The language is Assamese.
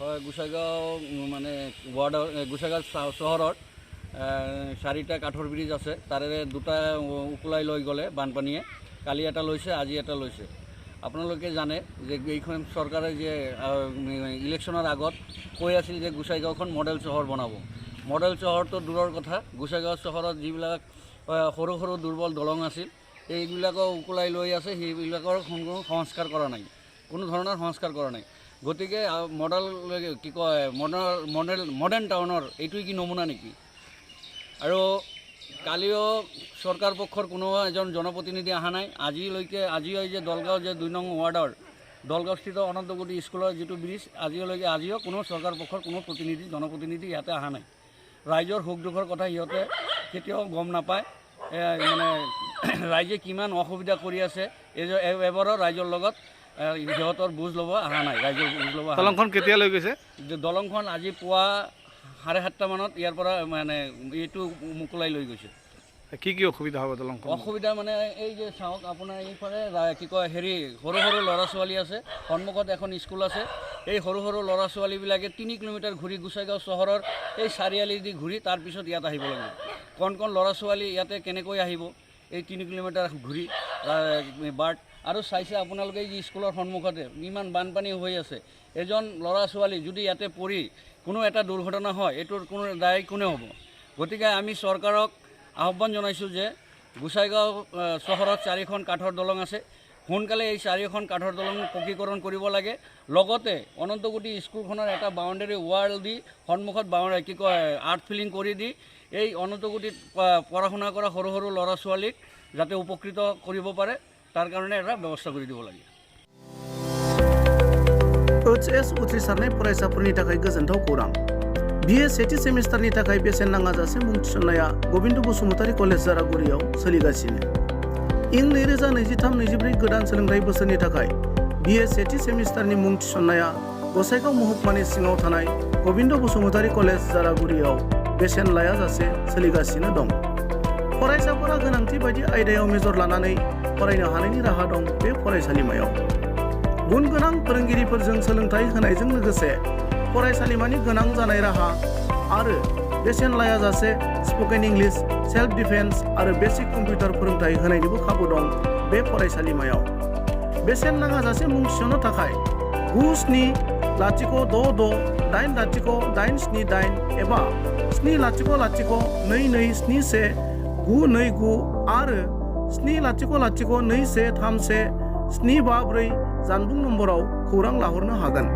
হয়, গোসাইগাঁও মানে ৱাৰ্ডৰ গোসাইগাঁও চহৰত 4টা কাঠৰ ব্ৰিজ আছে। তাৰে 2টা উকুলাই লৈ গ'লে বানপানীয়ে। কালি এটা লৈছে, আজি এটা লৈছে। আপোনালোকে জানে যে এইখন চৰকাৰে যে ইলেকশ্যনৰ আগত কৈ আছিল যে গোসাইগাঁওখন মডেল চহৰ বনাব। মডেল চহৰটো দূৰৰ কথা, গোসাইগাঁও চহৰত যিবিলাক সৰু সৰু দুৰ্বল দলং আছিল এইবিলাকো উকুলাই লৈ আছে। সেইবিলাকৰ কোনো সংস্কাৰ কৰা নাই, কোনো ধৰণৰ সংস্কাৰ কৰা নাই। গতিকে মডেল কি কয় মডাৰ্ণ টাউনৰ এইটোৱে কি নমুনা নেকি? আৰু কালিও চৰকাৰ পক্ষৰ কোনো এজন জনপ্ৰতিনিধি অহা নাই। আজিও যে দলগাঁও যে 2 নং ৱাৰ্ডৰ দলগাঁওস্থিত অনন্তগুটি স্কুলৰ যিটো ব্ৰিজ আজিও কোনো চৰকাৰ পক্ষৰ কোনো জনপ্ৰতিনিধি ইয়াতে অহা নাই। ৰাইজৰ সুখ দুখৰ কথা সিহঁতে কেতিয়াও গম নাপায়। মানে ৰাইজে কিমান অসুবিধা কৰি আছে এবাৰো ৰাইজৰ লগত সিহঁতৰ বুজ ল'ব অহা নাই। ৰাইজৰ বুজ ল'ব। দলংখন কেতিয়া লৈ গৈছে? দলংখন আজি পুৱা 7:30 মানত ইয়াৰ পৰা মানে এইটো মুকলাই লৈ গৈছে। কি কি অসুবিধা হ'ব দলংখন? অসুবিধা মানে এই যে চাওক, আপোনাৰ এইফালে কি কয় সৰু সৰু ল'ৰা ছোৱালী আছে, সন্মুখত এখন স্কুল আছে। এই সৰু সৰু ল'ৰা ছোৱালীবিলাকে 3 কিলোমিটাৰ ঘূৰি গোসাইগাঁও চহৰৰ এই চাৰিআলি দি ঘূৰি তাৰপিছত ইয়াত আহিব লাগিব। কণ ল'ৰা ছোৱালী ইয়াতে কেনেকৈ আহিব এই 3 কিলোমিটাৰ ঘূৰি বাট? আৰু চাইছে আপোনালোকে এই স্কুলৰ সন্মুখতে ইমান বানপানী হৈ আছে। এজন ল'ৰা ছোৱালী যদি ইয়াতে পৰি কোনো এটা দুৰ্ঘটনা হয়, এইটোৰ কোনো দায় কোনে হ'ব? গতিকে আমি চৰকাৰক আহ্বান জনাইছোঁ যে গোসাইগাঁও চহৰত 4খন কাঠৰ দলং আছে, সোনকালে এই 4খন কাঠৰ দলং পকীকৰণ কৰিব লাগে। লগতে অনন্তগুটি স্কুলখনৰ এটা বাউণ্ডেৰী ৱাল দি সন্মুখত কি কয় আৰ্ট ফিলিং কৰি দি এই অনন্তগুটিত পঢ়া শুনা কৰা সৰু সৰু ল'ৰা ছোৱালীক যাতে উপকৃত কৰিব পাৰে তার কারণে এটা ব্যবস্থা করে দিব লাগে। HS उथ्रिसारनाय फरायसाफोरनि थाखाय गोजोनथाव खौरां। BA सेथि सेमिस्टारनि थाखाय बेसेन नाङाजासे मुं थिसननाया गबिन्द बसुमतारी कलेज जारागुरियाव सोलिगासिनो। इं 2023-24 गोदान सोलोंथाइ बोसोरनि थाखाय BA सेथि सेमिस्टारनि मुं थिसननाया गसाइगाव महकुमानि सिङाव थानाय गबिन्द बसुमतारी कलेज जारागुरियाव बेसेन लायाजासे सोलिगासिनो दं। फरायसाफोरा गोनांथि बायदि आयदायाव मेजर लानानै फरायनो हानायनि राहा दं बे फरायसालिमायाव। गुन गोनां फोरोंगिरिफोरजों सोलोंथाइ होनायजों लोगोसे फरायसालिमानि गोनां जानाय राहा आरो बेसेन लायाजासे स्पोकेन इंलिश, सेल्फ डिफेन्स आरो बेसिक कम्पिउटार फोरोंथाइ होनायनिबो खाबु दं बे फरायसालिमायाव। बेसेन नाङाजासे मुं थिसननो थाखाय 9766808878 एबा 700227199 आरो 700213174 जानबुं नम्बराव खौरां लाहरनो हागोन।